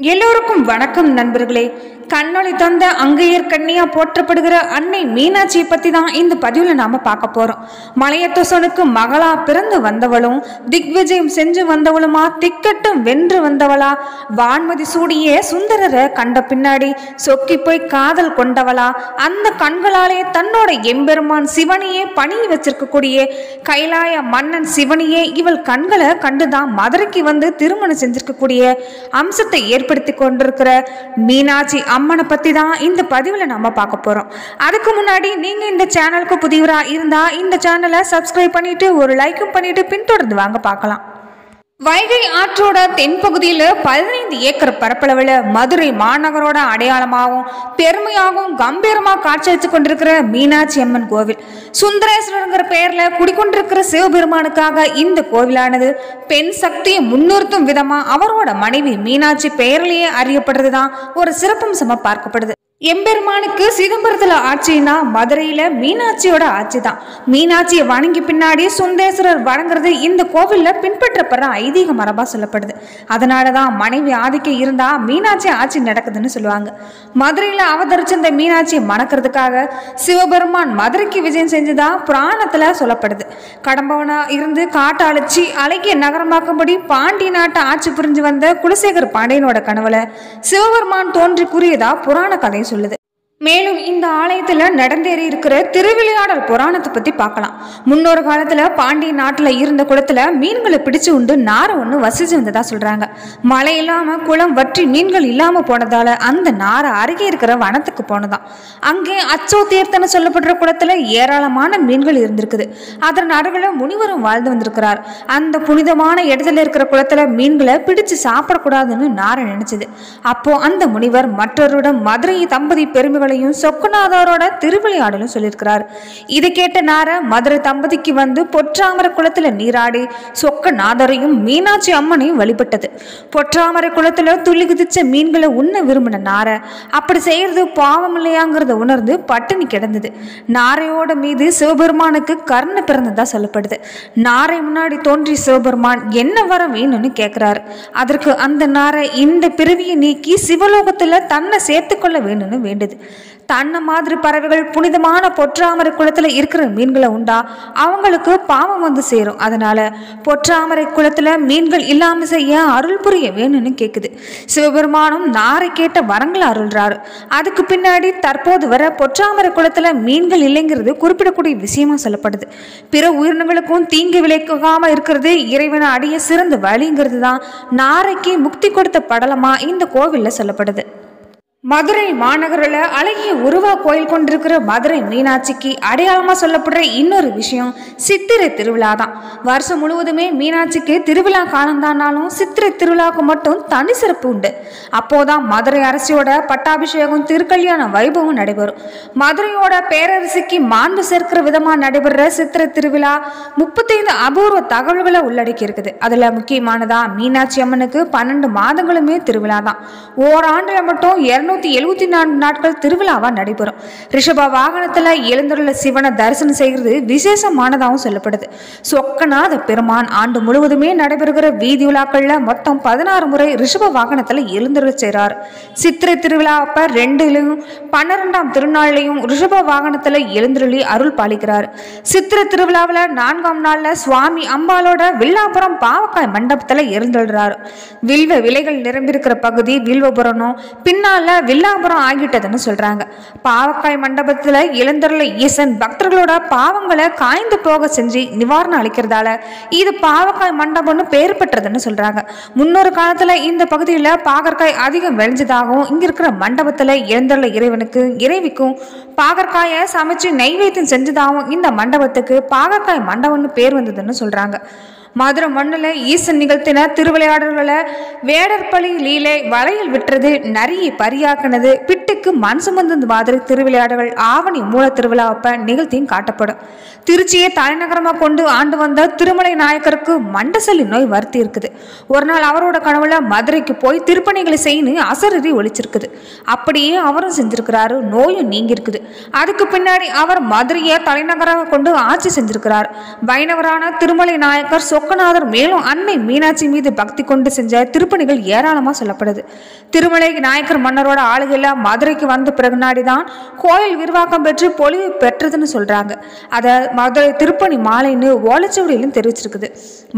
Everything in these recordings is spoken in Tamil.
எல்லோருக்கும் வணக்கம் நண்பர்களே. கண்ணொளி தந்த அங்கையர் கண்ணியா போற்றப்படுகிற அன்னை மீனாட்சியை பத்தி தான் இந்த பதிவுல நாம பார்க்க போறோம். மலையத்தோசனுக்கு மகளா பிறந்து வந்தவளும், திக்விஜயம் செஞ்சு வந்தவளுமா, திக்கட்டும் வென்று வந்தவளா, வான்மதி சூடியே சுந்தரரை கண்ட பின்னாடி சொக்கி போய் காதல் கொண்டவளா, அந்த கண்களாலே தன்னோட எம்பெருமான் சிவனையே பணிய வச்சிருக்கக்கூடிய கைலாய மன்னன் சிவனையே இவள் கண்களை கண்டுதான் மதுரைக்கு வந்து திருமணம் செஞ்சிருக்கக்கூடிய அம்சத்தை ஏற்படுத்தி கொண்டிருக்கிற மீனாட்சி அம்மனை பத்தி தான் இந்த பதிவுல நம்ம பார்க்க போறோம். அதுக்கு முன்னாடி நீங்க இந்த சேனலுக்கு புதியவரா இருந்தா இந்த சேனலை சப்ஸ்கிரைப் பண்ணிட்டு ஒரு லைக்கும் பண்ணிட்டு பின்தொடர்ந்து வாங்க பார்க்கலாம். வைகை ஆற்றோட தென்பகுதியில் 15 ஏக்கர் பரப்பளவில் மதுரை மாநகரோட அடையாளமாகவும் பெருமையாகவும் கம்பீரமாக காட்சியளித்து கொண்டிருக்கிற மீனாட்சி அம்மன் கோவில். சுந்தரேஸ்வரங்கிற பெயர்ல குடிக்கொண்டிருக்கிற சிவபெருமானுக்காக இந்த கோவிலானது பெண் சக்தியை முன்னிறுத்தும் விதமா அவரோட மனைவி மீனாட்சி பெயரிலேயே அறியப்படுறதுதான் ஒரு சிறப்பம்சமா பார்க்கப்படுது. எம்பெருமானுக்கு சிதம்பரத்துல ஆட்சினா மதுரையில மீனாட்சியோட ஆட்சி தான். மீனாட்சியை வணங்கி பின்னாடி சுந்தரேஸ்வரர் வணங்குறது இந்த கோவில்ல பின்பற்றப்படுற ஐதீக மரபா சொல்லப்படுது. அதனாலதான் மனைவி ஆதிக்கம் இருந்தா மீனாட்சி ஆட்சி நடக்குதுன்னு சொல்லுவாங்க. மதுரையில அவதரிச்ச இந்த மீனாட்சியை மணக்கிறதுக்காக சிவபெருமான் மதுரைக்கு விஜயம் செஞ்சுதா புராணத்துல சொல்லப்படுது. கடம்பவனா இருந்து காட்டை அழைச்சி அழகிய நகரமாக்கும்படி பாண்டி நாட்டை ஆட்சி புரிஞ்சு வந்த குலசேகர பாண்டியனோட கனவுல சிவபெருமான் தோன்றி கூறியதா புராண கதை சொல்லுது. மேலும் இந்த ஆலயத்துல நடந்தேறி இருக்கிற திருவிளையாடல் புராணத்தை பத்தி பார்க்கலாம். முன்னொரு காலத்துல பாண்டிய நாட்டுல இருந்த குளத்துல மீன்களை பிடிச்சு உண்டு நாரை ஒண்ணு வசிச்சு வந்ததா சொல்றாங்க. மழை இல்லாம குளம் வற்றி மீன்கள் இல்லாம போனதால அந்த நாரை அருகே இருக்கிற வனத்துக்கு போனதாம். அங்கே அச்சோ தீர்த்தன சொல்லப்படுற குளத்துல ஏராளமான மீன்கள் இருந்திருக்குது. அதன் அருகில முனிவரும் வாழ்ந்து வந்திருக்கிறார். அந்த புனிதமான இடத்துல இருக்கிற குளத்துல மீன்களை பிடிச்சு சாப்பிடக்கூடாதுன்னு நாரை நினைச்சது. அப்போ அந்த முனிவர் மற்றவருடன் மதுரை தம்பதி பெருமைகளை சொக்கநாதரோட திருவிளையாடலும் சொல்லியிருக்கிறார். இதை கேட்ட நார மதுரை தம்பதிக்கு வந்து பொற்றாமரை குளத்துல நீராடி சொக்கநாதரையும் மீனாட்சி அம்மனையும் வழிபட்டது. பொற்றாமரை குளத்துல துள்ளி குதிச்ச மீன்களை உண்ண விரும்பின நார அப்படி செய்யறது பாவம் இல்லையாங்கிறத உணர்ந்து பட்டினி கிடந்தது. நாரையோட மீது சிவபெருமானுக்கு கருணை பிறந்ததா சொல்லப்படுது. நாரை முன்னாடி தோன்றி சிவபெருமான் என்ன வர வேணும்னு கேட்கிறாரு. அதற்கு அந்த நாரை இந்த பிறவியை நீக்கி சிவலோகத்துல தன்னை சேர்த்துக்கொள்ள வேணும்னு வேண்டுது. தன்னை மாதிரி பறவைகள் புனிதமான பொற்றாமரை குளத்துல இருக்கிற மீன்களை உண்டா அவங்களுக்கு பாவம் வந்து சேரும். அதனால பொற்றாமரை குளத்துல மீன்கள் இல்லாம செய்ய அருள் புரிய வேணும்னு கேக்குது. சிவபெருமானும் நாரை கேட்ட வரங்களை அருள்றாரு. அதுக்கு பின்னாடி தற்போது வர பொற்றாமரை குளத்துல மீன்கள் இல்லைங்கிறது குறிப்பிடக்கூடிய விஷயமா சொல்லப்படுது. பிற உயிரினங்களுக்கும் தீங்கு விளைக்காம இருக்கிறது இறைவனை அடைய சிறந்த வழிங்கிறது தான் நாரைக்கு முக்தி கொடுத்த படலமா இந்த கோவில்ல சொல்லப்படுது. மதுரை மாநகரில் அழகிய உருவா கோயில் கொண்டிருக்கிற மதுரை மீனாட்சிக்கு அடையாளமாக சொல்லப்படுற இன்னொரு விஷயம் சித்திரை திருவிழா தான். வருஷம் முழுவதுமே மீனாட்சிக்கு திருவிழா காலம்தானாலும் சித்திரை திருவிழாவுக்கு மட்டும் தனி சிறப்பு உண்டு. அப்போதான் மதுரை அரசியோட பட்டாபிஷேகம் திருக்கல்யாண வைபவம் நடைபெறும். மதுரையோட பேரரசிக்கு மாண்பு சேர்க்கிற விதமாக நடைபெற சித்திரை திருவிழா 35 அபூர்வ தகவல்களை உள்ளடக்கி இருக்குது. அதில் முக்கியமானதா மீனாட்சி அம்மனுக்கு 12 மாதங்களுமே திருவிழா தான். ஓராண்டுல மட்டும் 274 நாட்கள் திருவிழாவா நடைபெறும். ரிஷப வாகனத்துல எழுந்துள்ள சிவனை தரிசனம் செய்கிறது விசேஷமானதாகவும் சொல்லப்படுது. சொக்கநாத பெருமான் ஆண்டு முழுவதுமே நடைபெறுகிற வீதி விழாக்கள்ல மொத்தம் 16 முறை ரிஷப வாகனத்துல எழுந்துள்ள செய்றார். சித்திரை திருவிழா அப்ப 2லும் 12ஆம் திருநாள்லையும் ரிஷப வாகனத்துல எழுந்துள்ளி அருள் பாலிக்கிறார். சித்திரை திருவிழாவில் 4ஆம் நாள்ல சுவாமி அம்பாலோட வில்லாபுரம் பாவக்காய் மண்டபத்துல எழுந்துள்ளார். வில்வ விலைகள் நிரம்பியிருக்கிற பகுதி வில்வபுரனும் பின்னால வில்லாபுரம் ஆகிட்டதுன்னு சொல்றாங்க. பாவக்காய் மண்டபத்துல இளந்தருள ஈசன் பக்தர்களோட பாவங்களை காய்ந்து போக செஞ்சு நிவாரணம் அளிக்கிறதால இது பாவக்காய் மண்டபம்னு பெயர் பெற்றதுன்னு சொல்றாங்க. முன்னொரு காலத்துல இந்த பகுதியில பாகற்காய் அதிகம் விளைஞ்சதாகவும் இங்க இருக்கிற மண்டபத்துல இளந்தருள இறைவிக்கும் பாகற்காயை சமைச்சு நெய்வேத்தியம் செஞ்சதாகவும் இந்த மண்டபத்துக்கு பாகற்காய் மண்டபம்னு பேர் வந்ததுன்னு சொல்றாங்க. மதுரை மண்ணில் ஈசன் நிகழ்த்தின திருவிளையாடல்களை வேடற்பழி லீலை வளையல் விட்டுறது நரியை பரியாக்குனது பிட்டுக்கு மண் சுமந்தது மாதிரி திருவிளையாடல்கள் ஆவணி மூல திருவிழா அப்ப நிகழ்த்தியும் காட்டப்படும். திருச்சியை தலைநகரமாக கொண்டு ஆண்டு வந்த திருமலை நாயக்கருக்கு மண்டசல்லி நோய் வருத்தி இருக்குது. ஒரு நாள் அவரோட கனவுல மதுரைக்கு போய் திருப்பணிகளை செய்யணும் அசரறி ஒழிச்சிருக்குது. அப்படியே அவரும் செஞ்சிருக்கிறாரு. நோயும் நீங்கி இருக்குது. அதுக்கு பின்னாடி அவர் மதுரையை தலைநகராக கொண்டு ஆட்சி செஞ்சிருக்கிறார். வைணவரான திருமலை நாயக்கர் சொக்கநாதர் மேலும் அன்னை மீனாட்சி மீது பக்தி கொண்டு செஞ்ச திருப்பணிகள் ஏராளமா சொல்லப்படுது. திருமலை நாயக்கர் மன்னரோட ஆளுகையில மதுரைக்கு வந்த பிறகுனாடிதான் கோயில் விரிவாக்கம் பெற்று பொலிவு பெற்றதுன்னு சொல்றாங்க. அத மதுரை திருப்பணி மாலைன்னு ஓலைச்சுவடியிலும் தெரிவிச்சிருக்குது.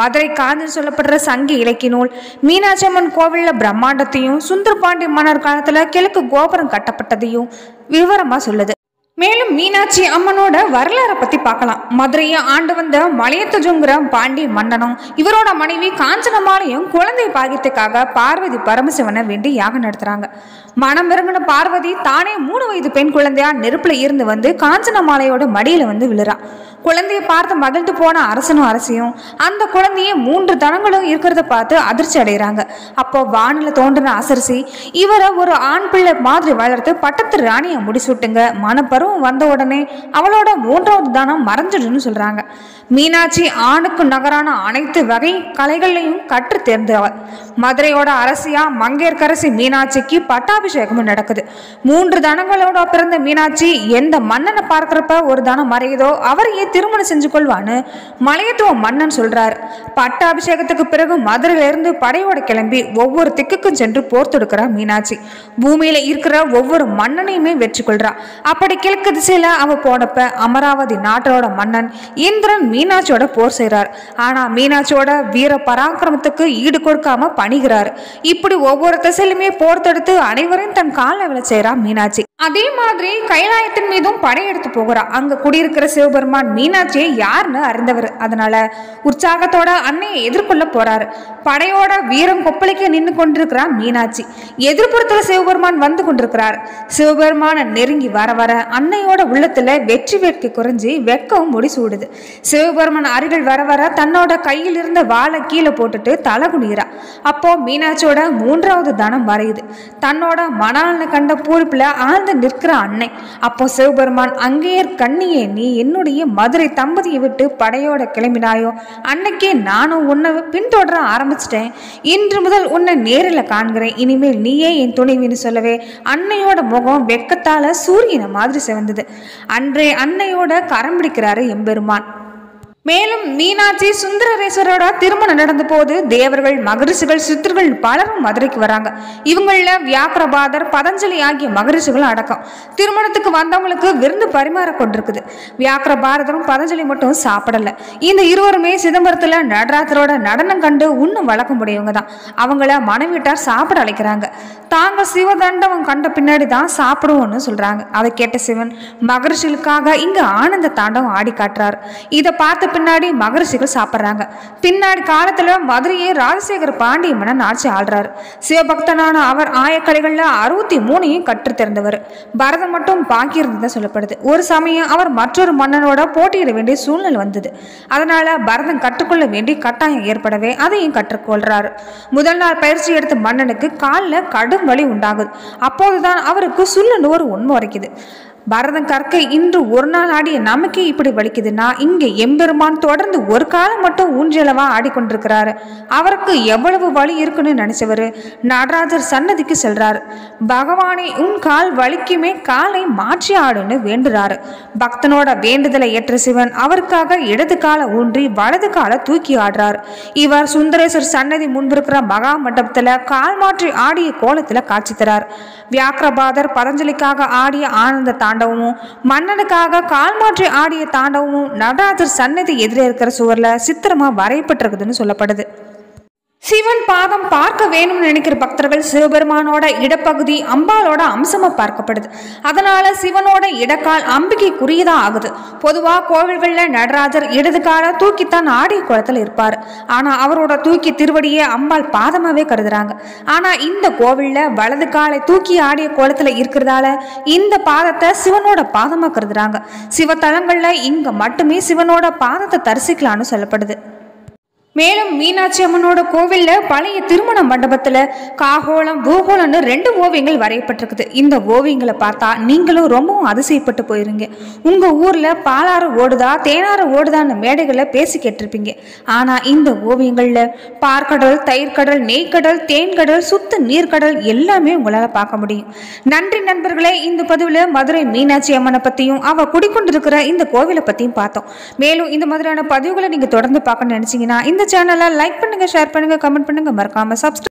மதுரை காஞ்சின்னு சொல்லப்படுற சங்க இலக்கிய நூல் மீனாட்சி அம்மன் கோவில்ல பிரம்மாண்டத்தையும் சுந்தரபாண்டிய மன்னர் காலத்துல கிழக்கு கோபுரம் கட்டப்பட்டதையும் விவரமா சொல்லுது. மேலும் மீனாட்சி அம்மனோட வரலாறை பத்தி பார்க்கலாம். மதுரையை ஆண்டு வந்த மலையத்துஜங்கிற பாண்டிய மன்னனும் இவரோட மனைவி காஞ்சனமாலையும் குழந்தை பாகியத்துக்காக பார்வதி பரமசிவனை வேண்டி யாகம் நடத்துறாங்க. மனம் இறங்கின பார்வதி தானே 3 வயது பெண் குழந்தையா நெருப்புல இருந்து வந்து காஞ்சனமாலையோட மடியில வந்து விழுறா. குழந்தையை பார்த்து மகிழ்ந்து போன அரசனும் அரசியும் அந்த குழந்தைய 3 தனங்களும் இருக்கிறத பார்த்து அதிர்ச்சி அடைகிறாங்க. அப்போ வானில தோன்றின அசரசி இவரை ஒரு ஆண் பிள்ளை மாதிரி வளர்த்து பட்டத்து ராணியை முடிசூட்டுங்க, மனப்பருவம் வந்த உடனே அவளோட 3வது தானம் மறைஞ்சிடுன்னு சொல்றாங்க. மீனாட்சி ஆணுக்கு நகரான அனைத்து வகை கலைகளையும் கற்று தேர்ந்தவள். மதுரையோட அரசியா மங்கையர்க்கரசி மீனாட்சிக்கு பட்டாபிஷேகமும் நடக்குது. 3 தனங்களோட பிறந்த மீனாட்சி எந்த மன்னனை பார்க்கிறப்ப ஒரு தனம் மறையுதோ அவரையே திருமணம் செஞ்சு கொள்வான்னு மலையத்துவ மன்னன் சொல்றாரு. பட்டாபிஷேகத்துக்கு பிறகு மதுரையிலிருந்து படையோட கிளம்பி ஒவ்வொரு திக்குக்கும் சென்று போர் தொடுக்கிறா மீனாட்சி. பூமியில இருக்கிற ஒவ்வொரு மன்னனையுமே வெற்றி கொள்றா. அப்படி கிழக்கு திசையில அவ போனப்ப அமராவதி நாட்டோட மன்னன் இந்திரன் மீனாட்சியோட போர் செய்றார். ஆனா மீனாட்சியோட வீர பராக்கிரமத்துக்கு ஈடு கொடுக்காம பணிகிறார். இப்படி ஒவ்வொரு திசையிலுமே போர் தடுத்து அனைவரையும் தன் கால விழ செய்றா மீனாட்சி. அதே மாதிரி கைலாயத்தின் மீதும் படையெடுத்து போகிறா. அங்க குடியிருக்கிற சிவபெருமான் மீனாட்சியை யாருன்னு அறிந்தவர். அதனால உற்சாகத்தோட அன்னையை எதிர்கொள்ள போறாரு. படையோட வீரம் கொப்பளிக்க நின்று கொண்டிருக்கிறார் மீனாட்சி. எதிர்ப்புறத்துல சிவபெருமான் வந்து கொண்டிருக்கிறார். சிவபெருமான நெருங்கி வர வர அன்னையோட உள்ளத்துல வெற்றி வேட்கை குறைஞ்சி வெட்கவும் முடிசூடுது. சிவபெருமான் அருகில் வர வர தன்னோட கையில் இருந்த வாளை கீழே போட்டுட்டு தலை குனிகிறா. அப்போ மீனாட்சியோட 3வது தனம் வரையுது. தன்னோட மணாலனை கண்ட பூரிப்புல ஆழ்ந்து நிற்கிற அன்னை. அப்போ சிவபெருமான் அங்கேயே கண்ணியே, நீ என்னுடைய மதுரை தம்பதியை விட்டு படையோட கிளம்பினாயோ அன்னைக்கே நானும் உன்னை பின்தொடர ஆரம்பிச்சிட்டேன். இன்று முதல் உன்னை நேரில் காண்கிறேன். இனிமேல் நீயே என் துணைவின்னு சொல்லவே அன்னையோட முகம் வெக்கத்தால சூரியனை மாதிரி சிவந்தது. அன்றே அன்னையோட கரம் பிடிக்கிறாரு எம்பெருமான். மேலும் மீனாட்சி சுந்தரேஸ்வரோட திருமணம் நடந்த போது தேவர்கள் மகரிஷிகள் சித்தர்கள் பலரும் மதுரைக்கு வராங்க. இவங்கள வியாக்கிரபாதர் பதஞ்சலி ஆகிய மகரிஷிகளும் அடக்கம். திருமணத்துக்கு வந்தவங்களுக்கு விருந்து பரிமாற கொண்டிருக்குது. வியாக்கிரபாரதரும் பதஞ்சலி மட்டும் சாப்பிடல. இந்த இருவருமே சிதம்பரத்துல நடராஜரோட நடனம் கண்டு உண்ணும் வழக்கம் உடையவங்க தான். அவங்கள மனைவிட்டார் சாப்பிட அழைக்கிறாங்க. தாங்கள் சிவதாண்டவம் கண்ட பின்னாடி தான் சாப்பிடுவோம்னு சொல்றாங்க. அதை கேட்ட சிவன் மகரிஷிகளுக்காக இங்க ஆனந்த தாண்டவம் ஆடி காட்டுறாரு. இதை பார்த்து பின்னாடி மகரிஷிகள் சாப்பிட்றாங்க. பின்னாடி காலத்துல மதுரையை ராஜசேகர பாண்டிய மன்னன் ஆட்சி ஆள்றாரு. சிவபக்தனான அவர் ஆயக்கலைகள்ல 63 கற்று தேர்ந்தவர். பரதம் மட்டும் பாக்கி இருந்ததா சொல்லப்படுது. ஒரு சமயம் அவர் மற்றொரு மன்னனோட போட்டியிட வேண்டிய சூழ்நிலை வந்தது. அதனால பரதம் கற்றுக்கொள்ள வேண்டிய கட்டாயம் ஏற்படவே அதையும் கற்றுக்கொள்றாரு. முதல் நாள் பயிற்சி எடுத்த மன்னனுக்கு காலில் கடும் வலி உண்டாகுது. அப்போதுதான் அவருக்கு சுள்ளுன்னு ஒரு உண்மை உரைக்குது. பரதம் கற்க இன்று ஒரு நாள் ஆடிய நமக்கே இப்படி வலிக்குதுன்னா இங்க எம்பெருமான் தொடர்ந்து ஒரு காலம் மட்டும் ஊஞ்சலவா ஆடிக்கொண்டிருக்கிறாரு. அவருக்கு எவ்வளவு வலி இருக்குன்னு நினைச்சவரு நடராஜர் சன்னதிக்கு செல்றாரு. பகவானே, உன் கால் வலிக்குமே, காலை மாற்றி ஆடுன்னு வேண்டுறாரு. பக்தனோட வேண்டுதலை ஏற்ற சிவன் அவருக்காக இடது காலை ஊன்றி வலது காலை தூக்கி ஆடுறாரு. இவர் சுந்தரேஸ்வர் சன்னதி முன்பிருக்கிற மகா மண்டபத்துல கால் மாற்றி ஆடிய கோலத்துல காட்சி தரார். வியாக்கிரபாதர் பதஞ்சலிக்காக ஆடிய ஆனந்த தாண்டவமும் மன்னனுக்காக கால் மாற்றி ஆடிய தாண்டவமும் நடராஜர் சன்னதி எதிரே இருக்கிற சுவர்ல சித்திரமா வரையப்பட்டிருக்குதுன்னு சொல்லப்படுது. சிவன் பாதம் பார்க்க வேணும்னு நினைக்கிற பக்தர்கள் சிவபெருமானோட இடப்பகுதி அம்பாலோட அம்சமா பார்க்கப்படுது. அதனால சிவனோட இடக்கால் அம்பிகைக்குரியதா ஆகுது. பொதுவா கோவில்கள்ல நடராஜர் இடது காலை தூக்கித்தான் ஆடிய கோலத்துல இருப்பார். ஆனா அவரோட தூக்கி திருவடியே அம்பாள் பாதமாவே கருதுறாங்க. ஆனா இந்த கோவில்ல வலது காலை தூக்கி ஆடிய கோலத்துல இருக்கிறதால இந்த பாதத்தை சிவனோட பாதமா கருதுறாங்க. சிவத்தலங்கள்ல இங்க மட்டுமே சிவனோட பாதத்தை தரிசிக்கலாம்னு சொல்லப்படுது. மேலும் மீனாட்சி அம்மனோட கோவில்ல பழைய திருமண மண்டபத்துல காகோளம் பூகோளம்னு 2 ஓவியங்கள் வரையப்பட்டிருக்குது. இந்த ஓவியங்களை பார்த்தா நீங்களும் ரொம்பவும் அதிசயப்பட்டு போயிருங்க. உங்க ஊர்ல பாலாறு ஓடுதா தேனாறு ஓடுதான்னு மேடைகள்ல பேசி கேட்டிருப்பீங்க. ஆனா இந்த ஓவியங்கள்ல பார்க்கடல், தயிர்கடல், நெய்க்கடல், தேன்கடல், சுத்த நீர்க்கடல் எல்லாமே உங்களால பார்க்க முடியும். நன்றி நண்பர்களே. இந்த பதிவுல மதுரை மீனாட்சி அம்மனை பத்தியும் அவ குடிக்கொண்டிருக்கிற இந்த கோவிலை பத்தியும் பார்த்தோம். மேலும் இந்த மாதிரியான பதிவுகளை நீங்க தொடர்ந்து பார்க்கணும்னு நினைச்சீங்கன்னா இந்த இந்த சேனலை லைக் பண்ணுங்க, ஷேர் பண்ணுங்க, கமெண்ட் பண்ணுங்க, மறக்காம சப்ஸ்கிரைப்